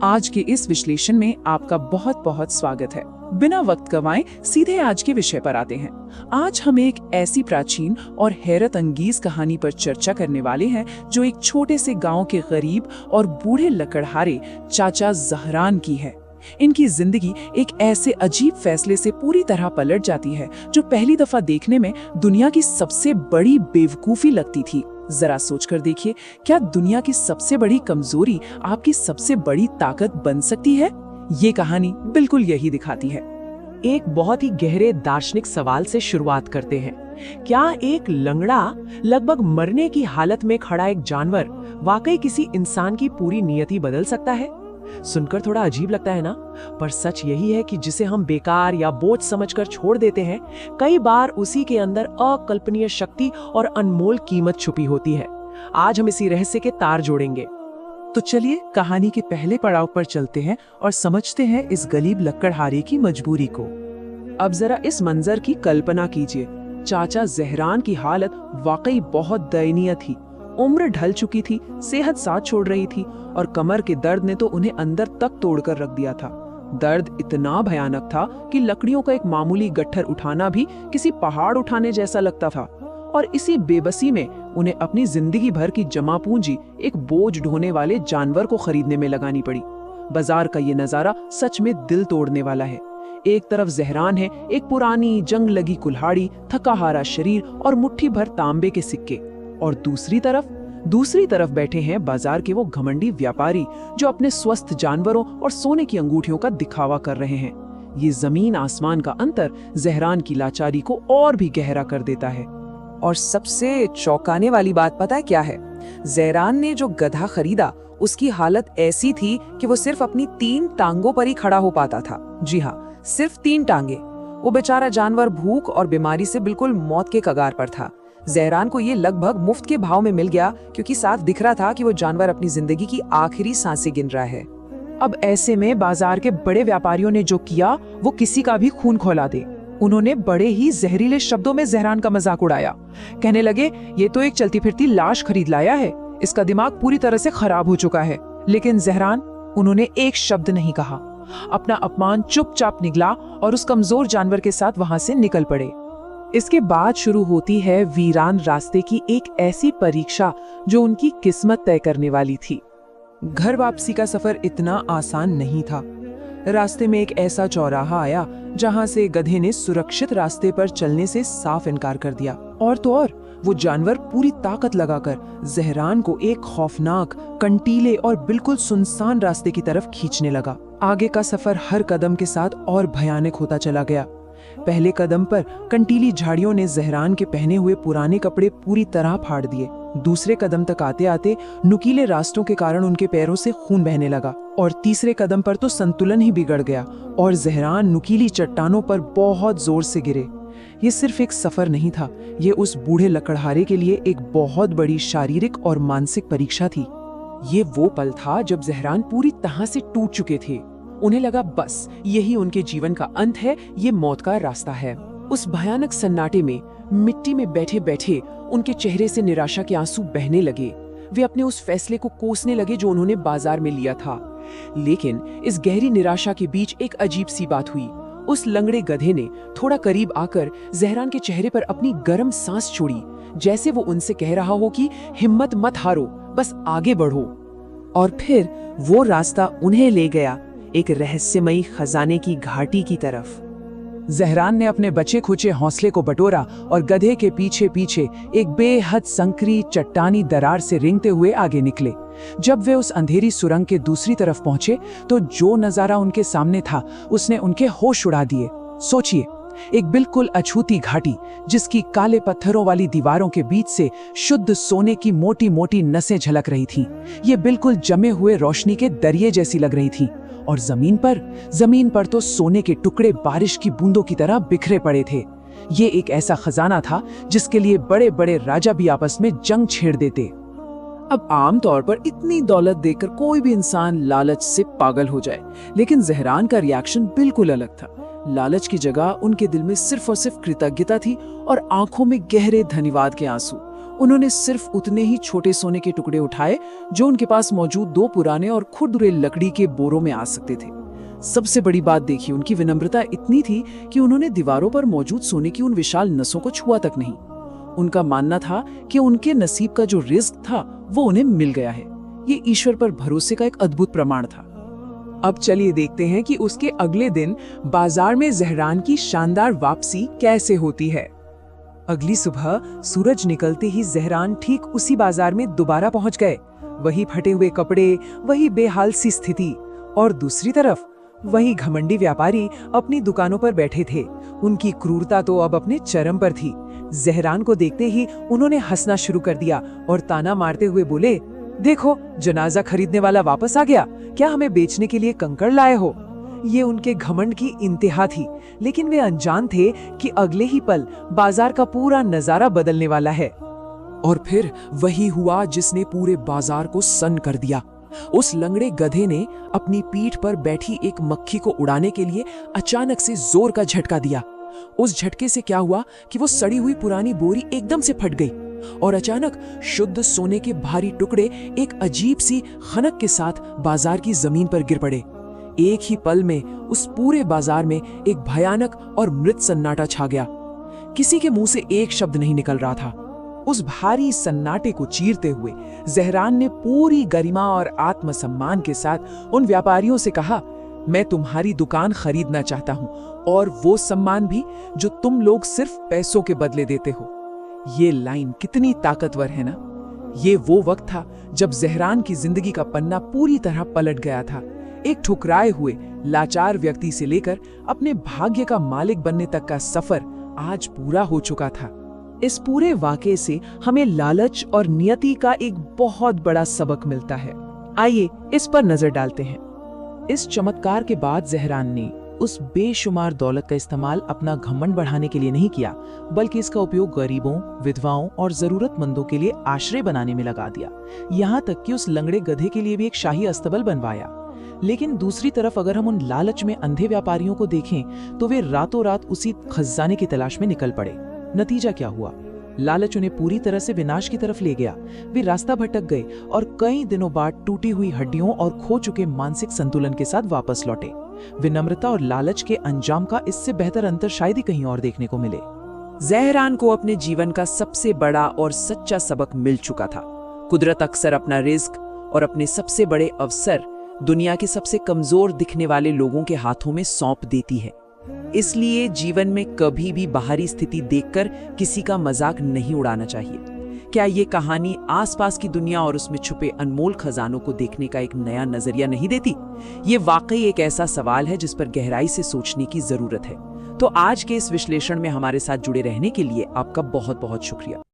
आज के इस विश्लेषण में आपका बहुत बहुत स्वागत है। बिना वक्त गंवाए सीधे आज के विषय पर आते हैं। आज हम एक ऐसी प्राचीन और हैरत अंगेज कहानी पर चर्चा करने वाले हैं जो एक छोटे से गांव के गरीब और बूढ़े लकड़हारे चाचा जहरान की है। इनकी जिंदगी एक ऐसे अजीब फैसले से पूरी तरह पलट जाती है जो पहली दफा देखने में दुनिया की सबसे बड़ी बेवकूफी लगती थी। जरा सोचकर देखिए, क्या दुनिया की सबसे बड़ी कमजोरी आपकी सबसे बड़ी ताकत बन सकती है? ये कहानी बिल्कुल यही दिखाती है। एक बहुत ही गहरे दार्शनिक सवाल से शुरुआत करते हैं। क्या एक लंगड़ा, लगभग मरने की हालत में खड़ा एक जानवर वाकई किसी इंसान की पूरी नियति बदल सकता है? सुनकर थोड़ा अजीब लगता है ना, पर सच यही है कि जिसे हम बेकार या बोझ समझकर छोड़ देते हैं, कई बार उसी के अंदर अकल्पनीय शक्ति और अनमोल कीमत छुपी होती है। आज हम इसी रहस्य के तार जोड़ेंगे। तो चलिए कहानी के पहले पड़ाव पर चलते हैं और समझते हैं इस गरीब लकड़हारे की मजबूरी को। अब जरा इस मंजर की कल्पना कीजिए। चाचा जहरान की हालत वाकई बहुत दयनीय थी। उम्र ढल चुकी थी, सेहत साथ छोड़ रही थी और कमर के दर्द ने तो उन्हें अंदर तक तोड़कर रख दिया था। दर्द इतना भयानक था कि लकड़ियों का एक मामूली गट्ठर उठाना भी किसी पहाड़ उठाने जैसा लगता था। और इसी बेबसी में उन्हें अपनी जिंदगी भर की जमा पूंजी एक बोझ ढोने वाले जानवर को खरीदने में लगानी पड़ी। बाजार का ये नजारा सच में दिल तोड़ने वाला है। एक तरफ जहरान है, एक पुरानी जंग लगी कुल्हाड़ी, थका हारा शरीर और मुट्ठी भर तांबे के सिक्के। और दूसरी तरफ बैठे हैं बाजार के वो घमंडी व्यापारी जो अपने स्वस्थ जानवरों और सोने की अंगूठियों का दिखावा कर रहे हैं। ये जमीन आसमान का अंतर जहरान की लाचारी को और भी गहरा कर देता है। और सबसे चौंकाने वाली बात पता है क्या है? जहरान ने जो गधा खरीदा उसकी हालत ऐसी थी कि वो सिर्फ अपनी 3 टांगों पर ही खड़ा हो पाता था। जी हाँ, सिर्फ 3 टांगे। वो बेचारा जानवर भूख और बीमारी से बिल्कुल मौत के कगार पर था। जहरान को ये लगभग मुफ्त के भाव में मिल गया क्योंकि साफ दिख रहा था कि वो जानवर अपनी जिंदगी की आखिरी सांसें गिन रहा है। अब ऐसे में बाजार के बड़े व्यापारियों ने जो किया वो किसी का भी खून खौला दे। उन्होंने बड़े ही जहरीले शब्दों में जहरान का मजाक उड़ाया। कहने लगे, ये तो एक चलती फिरती लाश खरीद लाया है, इसका दिमाग पूरी तरह से खराब हो चुका है। लेकिन जहरान, उन्होंने एक शब्द नहीं कहा। अपना अपमान चुपचाप निगला और उस कमजोर जानवर के साथ वहां से निकल पड़े। इसके बाद शुरू होती है वीरान रास्ते की एक ऐसी परीक्षा जो उनकी किस्मत तय करने वाली थी। घर वापसी का सफर इतना आसान नहीं था। रास्ते में एक ऐसा चौराहा आया जहां से गधे ने सुरक्षित रास्ते पर चलने से साफ इनकार कर दिया। और तो और वो जानवर पूरी ताकत लगाकर जहरान को एक खौफनाक, कंटीले और बिल्कुल सुनसान रास्ते की तरफ खींचने लगा। आगे का सफर हर कदम के साथ और भयानक होता चला गया। पहले कदम पर कंटीली झाड़ियों ने जहरान के पहने हुए पुराने कपड़े पूरी तरह फाड़ दिए। दूसरे कदम तक आते आते नुकीले रास्तों के कारण उनके पैरों से खून बहने लगा। और तीसरे कदम पर तो संतुलन ही बिगड़ गया और जहरान नुकीली चट्टानों पर बहुत जोर से गिरे। ये सिर्फ एक सफर नहीं था, ये उस बूढ़े लकड़हारे के लिए एक बहुत बड़ी शारीरिक और मानसिक परीक्षा थी। ये वो पल था जब जहरान पूरी तरह से टूट चुके थे। उन्हें लगा बस यही उनके जीवन का अंत है, ये मौत का रास्ता है। उस भयानक सन्नाटे में मिट्टी में बैठे बैठे उनके चेहरे से निराशा के आंसू बहने लगे। वे अपने उस फैसले को कोसने लगे जो उन्होंने बाजार में लिया था। लेकिन इस गहरी निराशा के बीच एक अजीब सी बात हुई। उस लंगड़े गधे ने थोड़ा करीब आकर जहरान के चेहरे पर अपनी गर्म सांस छोड़ी, जैसे वो उनसे कह रहा हो कि हिम्मत मत हारो, बस आगे बढ़ो। और फिर वो रास्ता उन्हें ले गया एक रहस्यमयी खजाने की घाटी की तरफ। जहरान ने अपने बचे खुचे हौसले को बटोरा और गधे के पीछे पीछे एक बेहद संकरी चट्टानी दरार से रेंगते हुए आगे निकले। जब वे उस अंधेरी सुरंग के दूसरी तरफ पहुंचे तो जो नजारा उनके सामने था उसने उनके होश उड़ा दिए। सोचिए, एक बिल्कुल अछूती घाटी जिसकी काले पत्थरों वाली दीवारों के बीच से शुद्ध सोने की मोटी मोटी नसें झलक रही थीं। ये बिल्कुल जमे हुए रोशनी के दरिये जैसी लग रही थी। और जमीन पर तो सोने के टुकड़े बारिश की बूंदों की तरह बिखरे पड़े थे। ये एक ऐसा खजाना था जिसके लिए बड़े बड़े राजा भी आपस में जंग छेड़ देते। अब आम तौर पर इतनी दौलत देखकर कोई भी इंसान लालच से पागल हो जाए, लेकिन जहरान का रिएक्शन बिल्कुल अलग था। लालच की जगह उनके दिल में सिर्फ और सिर्फ कृतज्ञता थी और आंखों में गहरे धन्यवाद के आंसू। उन्होंने सिर्फ उतने ही छोटे सोने के टुकड़े उठाए जो उनके पास मौजूद 2 पुराने और खुरदुरे लकड़ी के बोरों में आ सकते थे। सबसे बड़ी बात देखिए, उनकी विनम्रता इतनी थी कि उन्होंने दीवारों पर मौजूद सोने की उन विशाल नसों को छुआ तक नहीं। उनका मानना था कि उनके नसीब का जो रिज्क था वो उन्हें मिल गया है। ये ईश्वर पर भरोसे का एक अद्भुत प्रमाण था। अब चलिए देखते हैं कि उसके अगले दिन बाजार में जहरान की शानदार वापसी कैसे होती है। अगली सुबह सूरज निकलते ही जहरान ठीक उसी बाजार में दोबारा पहुंच गए। वही फटे हुए कपड़े, वही बेहाल सी स्थिति, और दूसरी तरफ वही घमंडी व्यापारी अपनी दुकानों पर बैठे थे। उनकी क्रूरता तो अब अपने चरम पर थी। जहरान को देखते ही उन्होंने हंसना शुरू कर दिया और ताना मारते हुए बोले, देखो, जनाजा खरीदने वाला वापस आ गया। क्या हमें बेचने के लिए कंकड़ लाए हो? ये उनके घमंड की इंतहा थी, लेकिन वे अनजान थे कि अगले ही पल बाजार का पूरा नजारा बदलने वाला है। और फिर वही हुआ जिसने पूरे बाजार को सन्न कर दिया। उस लंगड़े गधे ने अपनी पीठ पर बैठी एक मक्खी को उड़ाने के लिए अचानक से जोर का झटका दिया। उस झटके से क्या हुआ कि वो सड़ी हुई पुरानी बोरी एकदम से फट गई और अचानक शुद्ध सोने के भारी टुकड़े एक अजीब सी खनक के साथ बाजार की जमीन पर गिर पड़े। एक ही पल में उस पूरे बाजार में एक भयानक और मृत सन्नाटा छा गया। किसी के मुंह से एक शब्द नहीं निकल रहा था। उस भारी सन्नाटे को चीरते हुए जहरान ने पूरी गरिमा और आत्मसम्मान के साथ उन व्यापारियों से कहा, मैं तुम्हारी दुकान खरीदना चाहता हूं, और वो सम्मान भी जो तुम लोग सिर्फ पैसों के बदले देते हो। ये लाइन कितनी ताकतवर है ना। ये वो वक्त था जब जहरान की जिंदगी का पन्ना पूरी तरह पलट गया था। एक ठुकराए हुए लाचार व्यक्ति से लेकर अपने भाग्य का मालिक बनने तक का सफर आज पूरा हो चुका था। इस पूरे वाकये से हमें लालच और नियति का एक बहुत बड़ा सबक मिलता है। आइए इस पर नजर डालते हैं। इस चमत्कार के बाद जहरान ने उस बेशुमार दौलत का इस्तेमाल अपना घमंड बढ़ाने के लिए नहीं किया, बल्कि इसका उपयोग गरीबों, विधवाओं और जरूरतमंदों के लिए आश्रय बनाने में लगा दिया। यहाँ तक कि उस लंगड़े गधे के लिए भी एक शाही अस्तबल बनवाया। लेकिन दूसरी तरफ अगर हम उन लालच में अंधे व्यापारियों को देखें तो वे रातों रात उसी खजाने की तलाश में निकल पड़े। नतीजा क्या हुआ? लालच उन्हें पूरी तरह से विनाश की तरफ ले गया। वे रास्ता भटक गए और कई दिनों बाद टूटी हुई हड्डियों और खो चुके मानसिक संतुलन के साथ वापस लौटे। विनम्रता और लालच के अंजाम का इससे बेहतर अंतर शायद ही कहीं और देखने को मिले। जहरान को अपने जीवन का सबसे बड़ा और सच्चा सबक मिल चुका था। कुदरत अक्सर अपना रिस्क और अपने सबसे बड़े अवसर दुनिया के सबसे कमजोर दिखने वाले लोगों के हाथों में सौंप देती है। इसलिए जीवन में कभी भी बाहरी स्थिति देखकर किसी का मजाक नहीं उड़ाना चाहिए। क्या ये कहानी आसपास की दुनिया और उसमें छुपे अनमोल खजानों को देखने का एक नया नजरिया नहीं देती? ये वाकई एक ऐसा सवाल है जिस पर गहराई से सोचने की जरूरत है। तो आज के इस विश्लेषण में हमारे साथ जुड़े रहने के लिए आपका बहुत बहुत शुक्रिया।